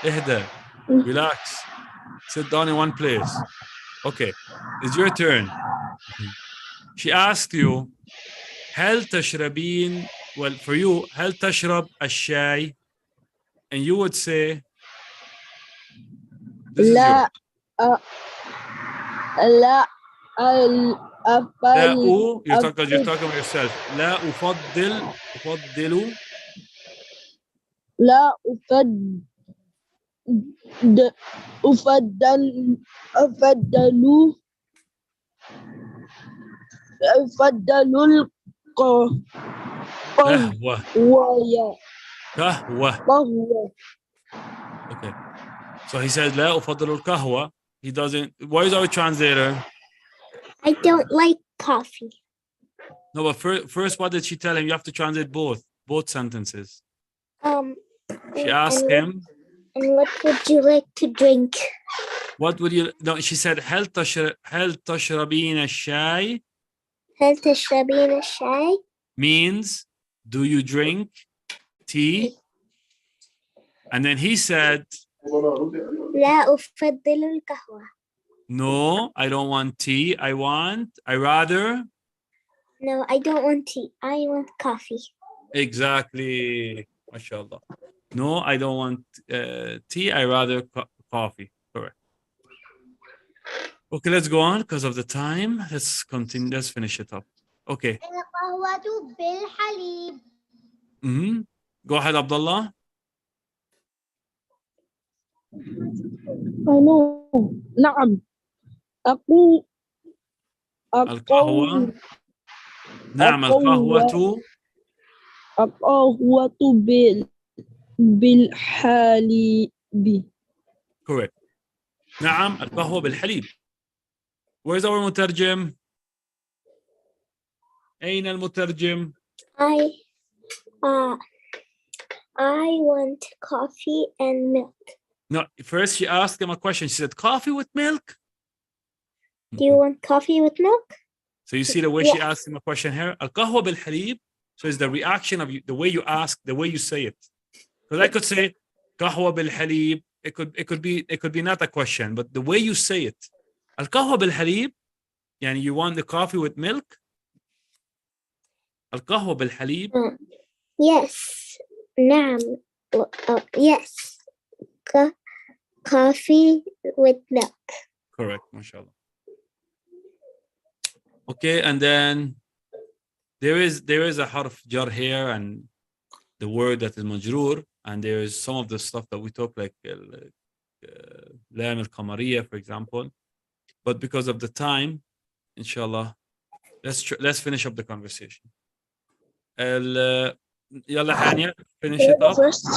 اهدى. Relax. Sit down in one place. Okay, it's your turn. She asked you, هل تشربين? Well, for you, هل تشرب الشاي? And you would say, this لا is لا لا you're talking about yourself. لا أفضل لا أفضل قهوة. Okay. So he says لا أفضل القهوة. He doesn't. Why is our translator? I don't like coffee. No, but first, what did she tell him? You have to translate both sentences. She asked him, and what would you like to drink? what would you, no, she said, هل تشربين الشاي? هل تشربين الشاي? Means, do you drink tea? And then he said, لا أفضل القهوة. no, I don't want tea. I rather. No, I don't want tea. I want coffee. Exactly. MashaAllah. No, I don't want tea. I rather coffee. Correct. Okay, let's go on because of the time. Let's continue. Let's finish it up. Okay. القهوة بالحليب. Go ahead, Abdullah. I know. نعم. القهوة. نعم القهوة. القهوة بالحليب. Correct. نعم القهوة بالحليب. Where's our مترجم? أين المترجم? I want coffee and milk. No, first she asked him a question. She said, coffee with milk? Do you want coffee with milk? So you see the way she Yes. asked him a question here? Al-qahwa bil-halib. So it's the reaction of you, the way you ask, the way you say it. Because I could say, qahwa bil-halib. It could be not a question, but the way you say it. Al-qahwa bil-halib. Yani you want the coffee with milk? Al-qahwa bil-halib. Yes. Nam. Yes. Coffee with milk. Correct, mashallah. Okay, and then there is a harf jar here and the word that is majroor, and there is some of the stuff that we talk like lam al-qamariyah, for example. But because of the time, inshallah, let's finish up the conversation. Yalla Hania, finish it up. First,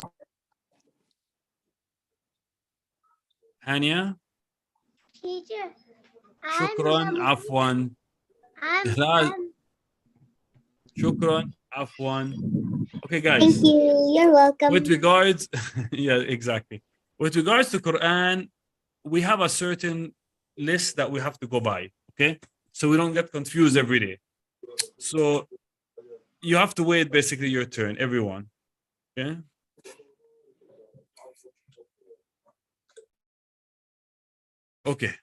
Hania, Teacher, shukran, afwan. Shukran, afwan. Okay, guys. Thank you. You're welcome. With regards, yeah, exactly. With regards to Quran, we have a certain list that we have to go by, okay? So we don't get confused every day. So you have to wait basically your turn, everyone, okay? Okay.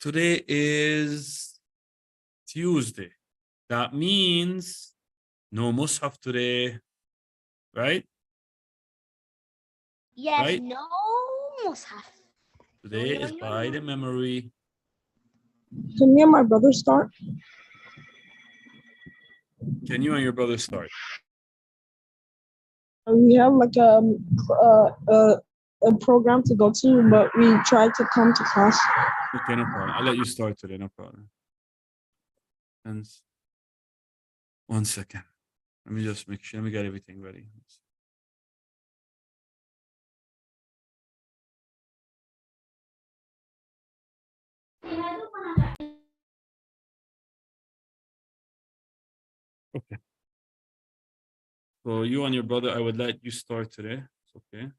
Today is Tuesday. That means no mushaf today, right? yes, Right. no mushaf. Today No, is no, by no. the memory. can me and my brother start? Can you and your brother start? We have like a program to go to, but we try to come to class. Okay, no problem. I'll let you start today, no problem. And 1 second. Let me just make sure. Let me get everything ready. Okay. So you and your brother, I would let you start today. It's okay.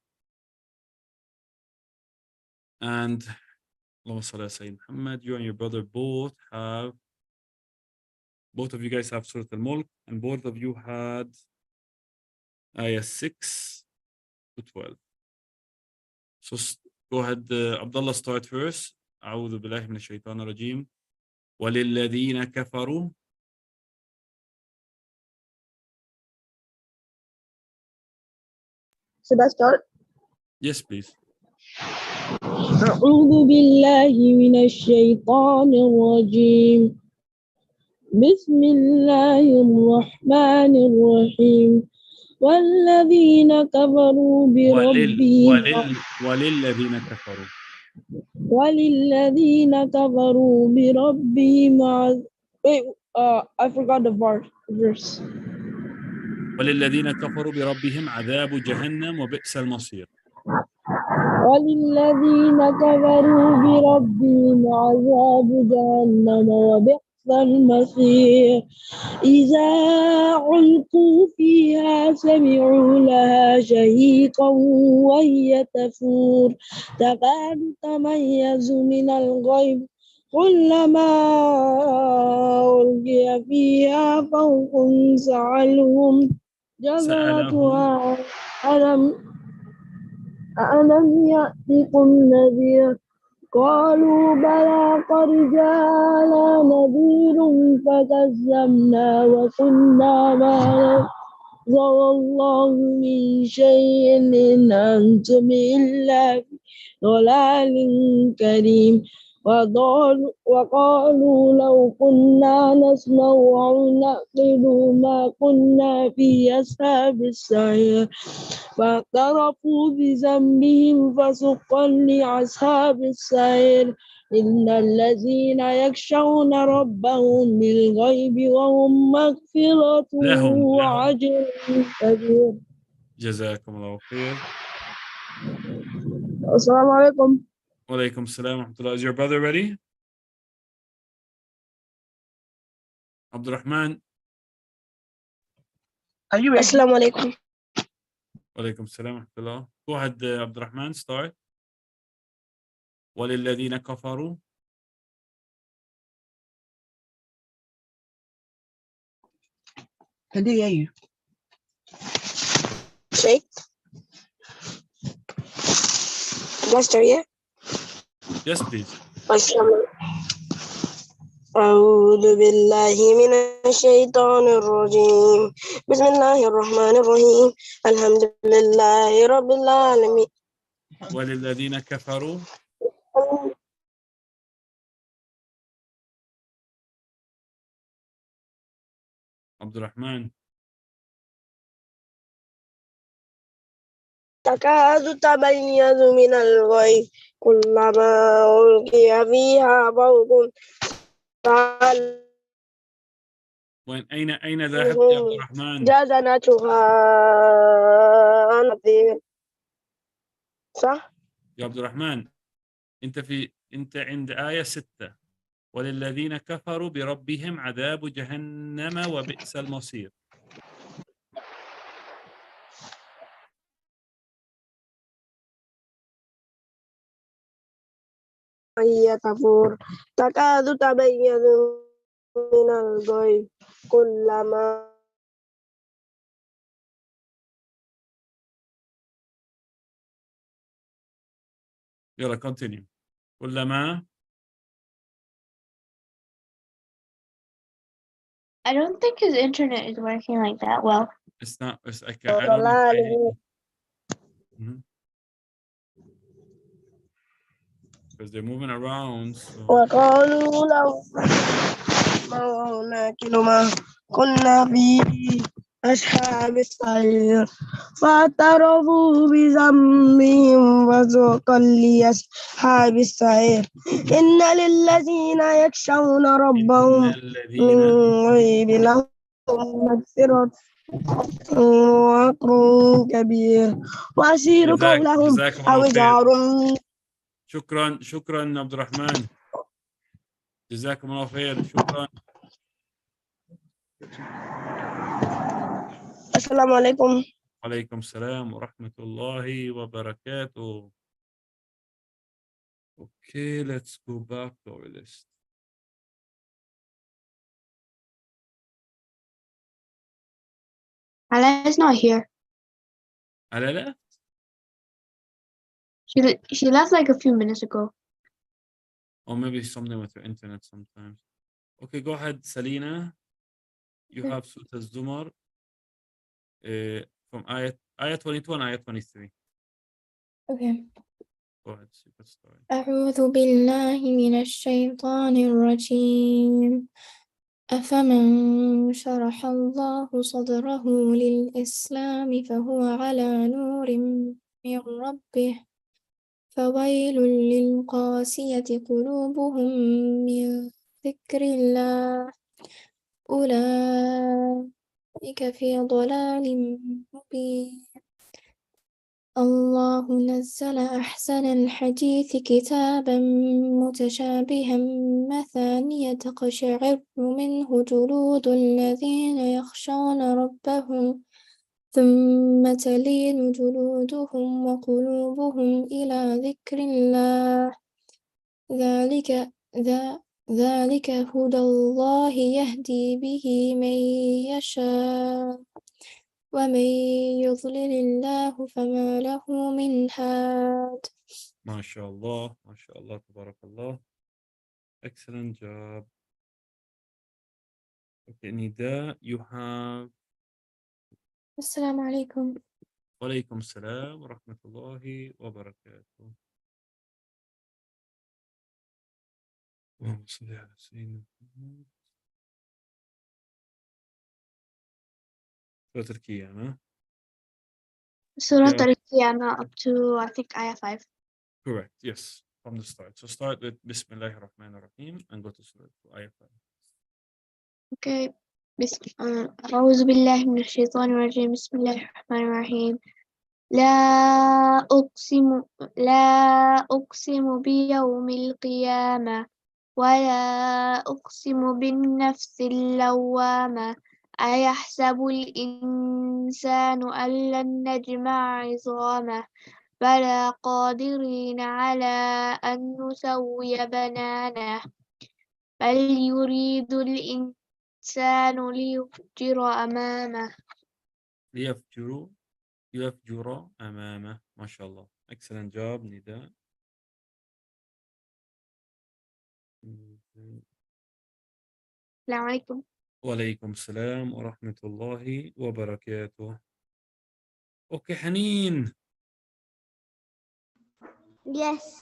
And Allahumma salli ala Sayyidina Muhammad, you and your brother both of you guys have Surah Al-Mulk, and both of you had ayah 6 to 12. So go ahead, Abdullah, start first. أعوذ بالله من الشيطان الرجيم. وللذين كفروا. Should I start? Yes, please. أعوذ بالله من الشيطان الرجيم. بسم الله الرحمن الرحيم. والذين كفروا بربهم وللذين كفروا. وللذين كفروا بربهم wait, I forgot the verse. وللذين كفروا بربهم عذاب جهنم وبئس المصير. وللذين كفروا بربهم عذاب جهنم وبئس المصير. إذا علقوا فيها سمعوا لها شهيقا وهي تفور تكاد تميز من الغيظ كلما ألقي فيها فوق سألهم جزرتها ألم يأتكم نذير قالوا بلى قد جاءنا نذير فكذبنا وكنا ما نزل الله من شيء إن أنتم إلا في ضلال كريم وقالوا لو كنا نسمع أو نعقل ما كنا في أصحاب السعير فاعترفوا بذنبهم فسقا لأصحاب السعير إن الذين يخشون ربهم بالغيب وهم مغفرة وأجر كبير. جزاكم الله خير. السلام عليكم. Walaikum salam wa rahmatullah. Is your brother ready? Abdurrahman. Are you ready? Assalamu alaikum. وعليكم السلام ورحمة الله. Go ahead, عبد الرحمن, start. وللذين كفروا. Can they hear you? Shake. Lester, yeah? Yes, please. أعوذ بالله من الشيطان الرجيم. بسم الله الرحمن الرحيم. الحمد لله رب العالمين. وللذين كفروا. عبد الرحمن. تكاد تميز من الغيظ كلما ألقي فيها فوج سألهم أين ذهبت يا عبد الرحمن؟ جزنتها نظير. صح؟ يا عبد الرحمن، أنت عند آية 6. وللذين كفروا بربهم عذاب جهنم وبئس المصير. هي تفور تكاد تميز من الغيظ كلما يلا continue. كلما. I don't think his internet is working like that well. It's not. I don't know. Because they're moving around. So. وقالوا لو ولكن ما كنا في أصحاب السعير فاعترفوا بذنبهم فذوقا لأصحاب السعير إن للذين يخشون ربهم من غيب لهم مغفرة وأجر كبير وأسير قولهم أو جارهم. شكرا عبد الرحمن. جزاكم الله خير. شكرا. السلام عليكم. وعليكم السلام ورحمة الله وبركاته. Okay, let's go back to our list. Ala is not here. Ala left? She left like a few minutes ago. Or maybe something with your internet sometimes. Okay, go ahead, Selena. You have Surah Az-Zumar from ayat 22 and ayat 23. Okay. Go ahead, you can start. أعوذ بالله من الشيطان الرجيم أفمن شرح الله صدره للإسلام فهو على نور من ربه فويل للقاسية قلوبهم من ذكر الله أولئك في ضلال مبين الله نزل أحسن الحديث كتابا متشابها مثانية تقشعر منه جلود الذين يخشون ربهم ثم تلين جلودهم وقلوبهم إلى ذكر الله ذلك هدى الله يهدي به من يشاء ومن يضلل الله فما له من هاد. ما شاء الله ما شاء الله تبارك الله. Excellent job. Okay, Nida, you have. السلام عليكم. وعليكم السلام ورحمة الله وبركاته. اللهم صل على سيدنا محمد. سورة القيامة. Surah Al-Qiyamah up to I think ayah 5. Correct, yes, from the start. So start with Bismillahir Rahmanir Rahim and go to ayah 5. Okay. أعوذ بالله من الشيطان الرجيم بسم الله الرحمن الرحيم لا أقسم بيوم القيامة ولا أقسم بالنفس اللوامة أيحسب الإنسان أن لن نجمع عظامه بلى قادرين على أن نسوي بنانه بل يريد الإنسان ليفجر أمامه. يفجر أمامه. ما شاء الله. Excellent job نداء. السلام عليكم. وعليكم السلام ورحمة الله وبركاته. أوكي حنين. Yes.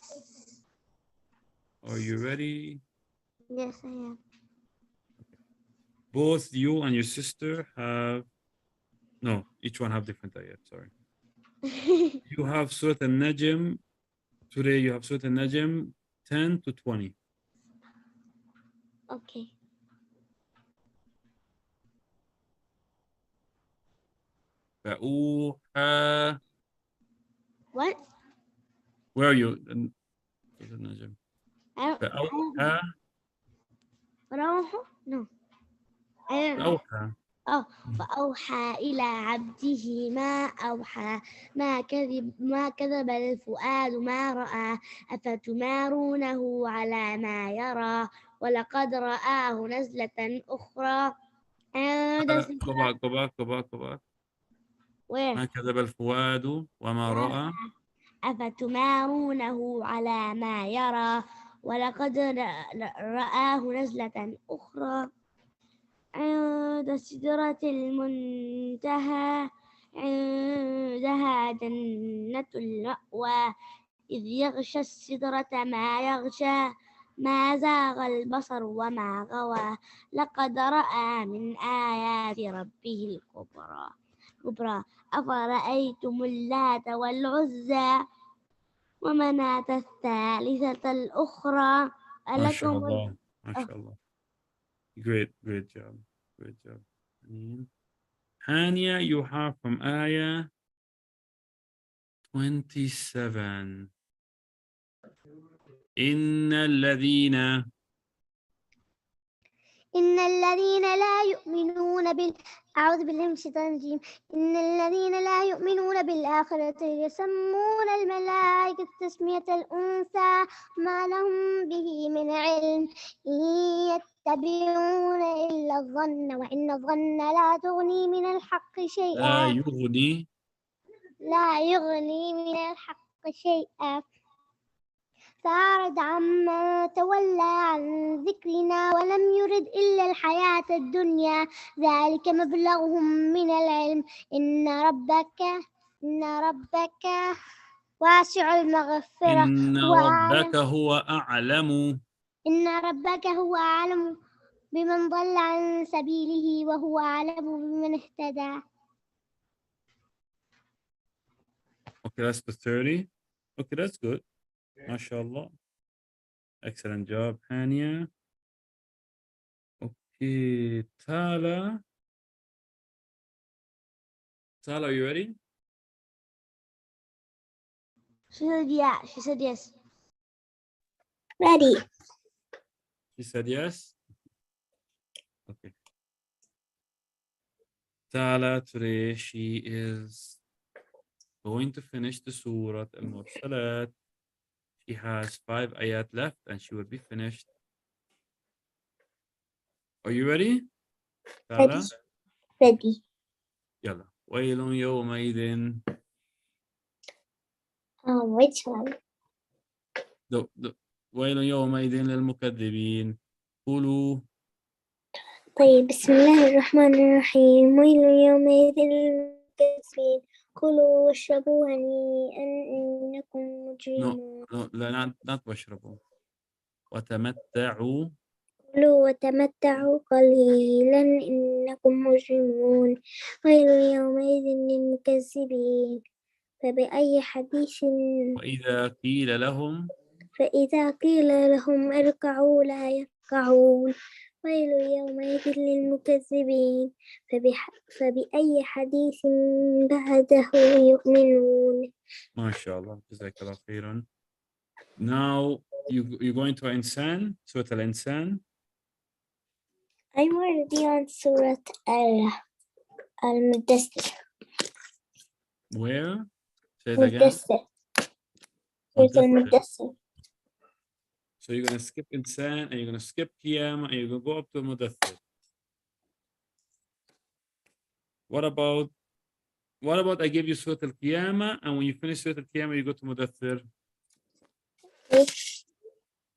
Are you ready? Yes, I am. Both you and your sister have, no, each one have different ayat, sorry. You have Surah Al-Najm, today you have Surah Al-Najm 10 to 20. Okay. فأوحى. What? Where are you? Surah Al-Najm. I don't فأوحى. No. I don't know. فأوحى. فأوحى إلى عبده ما أوحى ما كذب الفؤاد ما رأى أفتمارونه على ما يرى ولقد رآه نزلة أخرى عند Go back. Where? ما كذب الفؤاد وما رأى. أفتمارونه على ما يرى ولقد رآه نزلة أخرى عند سدرة المنتهى عندها جنة المأوى إذ يغشى السدرة ما يغشى ما زاغ البصر وما غوى لقد رأى من آيات ربه الكبرى أفرأيتم اللات والعزى ومناة الثالثة الأخرى ما شاء ألكم الله. ما شاء الله. Great job. Hania, you have from ayah 27. إن الذين لا يؤمنون أعوذ بالله من الشيطان الرجيم. إن الذين لا يؤمنون بالآخرة يسمون الملائكة تسمية الأنثى ما لهم به من علم إن يتبعون إلا الظن وإن الظن لا تغني من الحق شيئا. لا يغني من الحق شيئا. فأعرض عما تولى عن ذكرنا ولم يرد إلا الحياة الدنيا ذلك مبلغهم من العلم إن ربك واسع المغفرة إن ربك هو أعلم. إن ربك هو أعلم بمن ضل عن سبيله وهو أعلم بمن اهتدى. Okay, that's the 30. Okay, that's good. MashaAllah. Excellent job, Hania. Okay, Tala. Tala, are you ready? She said yeah. She said yes. Ready. She said yes. Okay. Tala, today she is going to finish the Surah Al-Mursalat. She has 5 ayat left and she will be finished. Are you ready? Tala? Ready. يلا. ويل يومئذ. Which one? ويل يومئذ للمكذبين. قولوا. طيب بسم الله الرحمن الرحيم. ويل يومئذ للمكذبين كلوا واشربوا هنيئا إنكم مجرمون. لا not واشربوا. وتمتعوا. كلوا وتمتعوا قليلا إنكم مجرمون. ويل يومئذ للمكذبين فبأي حديث وإذا قيل لهم اركعوا لا يركعون. ويل يومئذ للمكذبين فبأي حديث بعده يؤمنون. ما شاء الله. جزاك الله خيرا. Now you're going to Insan, Surah Al-Insan. I'm already on Surah Al-Mudassir. Where? Say it again. Mudassir. Surah Mudaththir. Al-Mudassir. So you're gonna skip Insan and you're gonna skip Qiyamah and you're gonna go up to Mudaththir. What about I give you Surah Al-Qiyamah and when you finish Surah Al-Qiyamah you go to Mudaththir? Okay.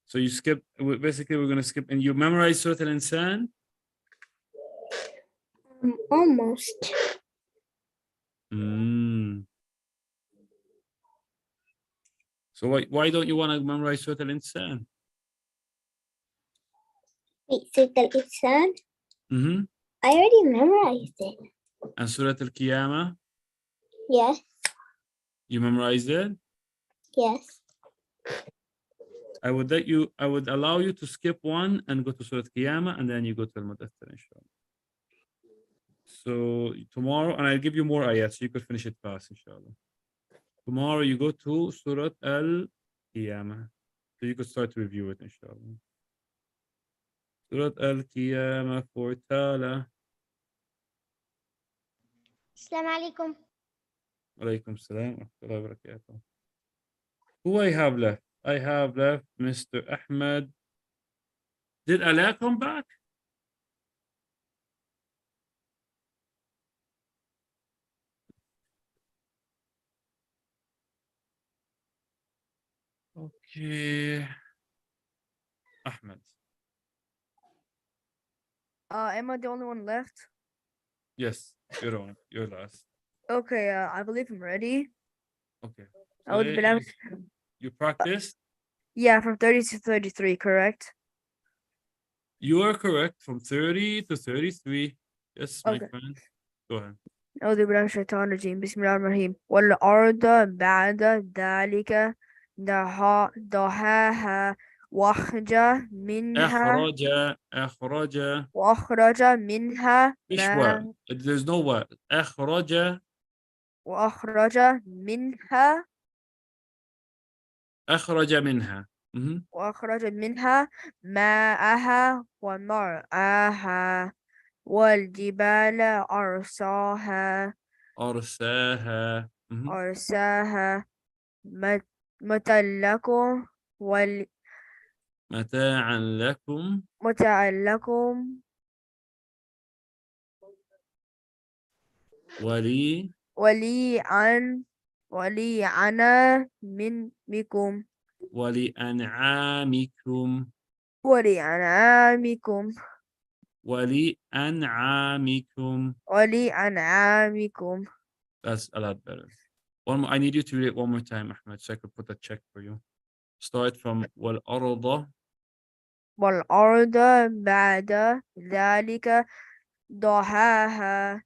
So you skip, basically we're gonna skip and you memorize Surah Al-Insan? Almost. So why don't you want to memorize Surah Al-Insan? Wait, Surah Al-Insan? Mm-hmm. I already memorized it. And Surah Al-Qiyamah, Yes, you memorized it? yes. I would allow you to skip one and go to Surah Al-Qiyamah and then you go to Al-Mudaththir, inshallah. So tomorrow, and I'll give you more ayats so you could finish it fast, inshallah. Tomorrow you go to Surah Al-Qiyamah. So you could start to review it, inshallah. Surah Al-Qiyamah for Tala. Assalamu alaikum. Alaykum salam wa rahmatullahi wa barakatuh. Who I have left? I have left Mr. Ahmed. Did Ala come back? Okay. Ahmed. Am I the only one left? Yes, you're on. You're last. Okay, I believe I'm ready. Okay. I would Today be you practiced? Yeah, from 30 to 33, correct? You are correct from 30 to 33. Yes, my Okay. friend. Go ahead. أعوذ بالله من الشيطان الرجيم بسم الله الرحمن الرحيم والأرض بعد ذلك دحاها وأخرج منها أخرج منها مش و. There's no what. أخرج منها. وأخرج منها ماءها ومرعاها والجبال أرساها متاعا لكم ولأنعامكم. That's a lot better. One more, I need you to read it one more time, Ahmed, so I could put a check for you. Start from والأرض بعد ذلك دحاها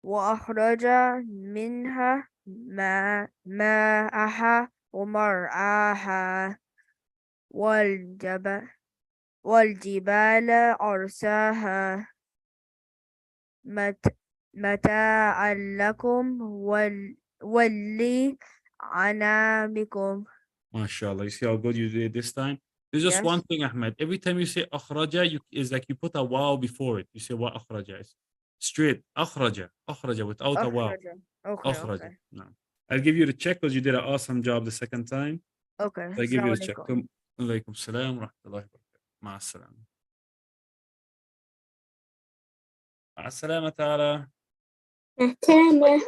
وأخرج منها ماءها ومرعاها والجبال أرساها متاعا لكم ولأنعامكم. MashaAllah. You see how good you did this time? There's just one thing, Ahmed. Every time you say akhraja, it's like you put a wow before it. You say what akhraja is. Straight. Akhraja without a wow. Okay. No. I'll give you the check because you did an awesome job the second time. Okay. So I give you the check. Alaykum salam wa rahmatullahi wa barakatuh. Ma salam. Ma salama ta'ala. Mahtarama.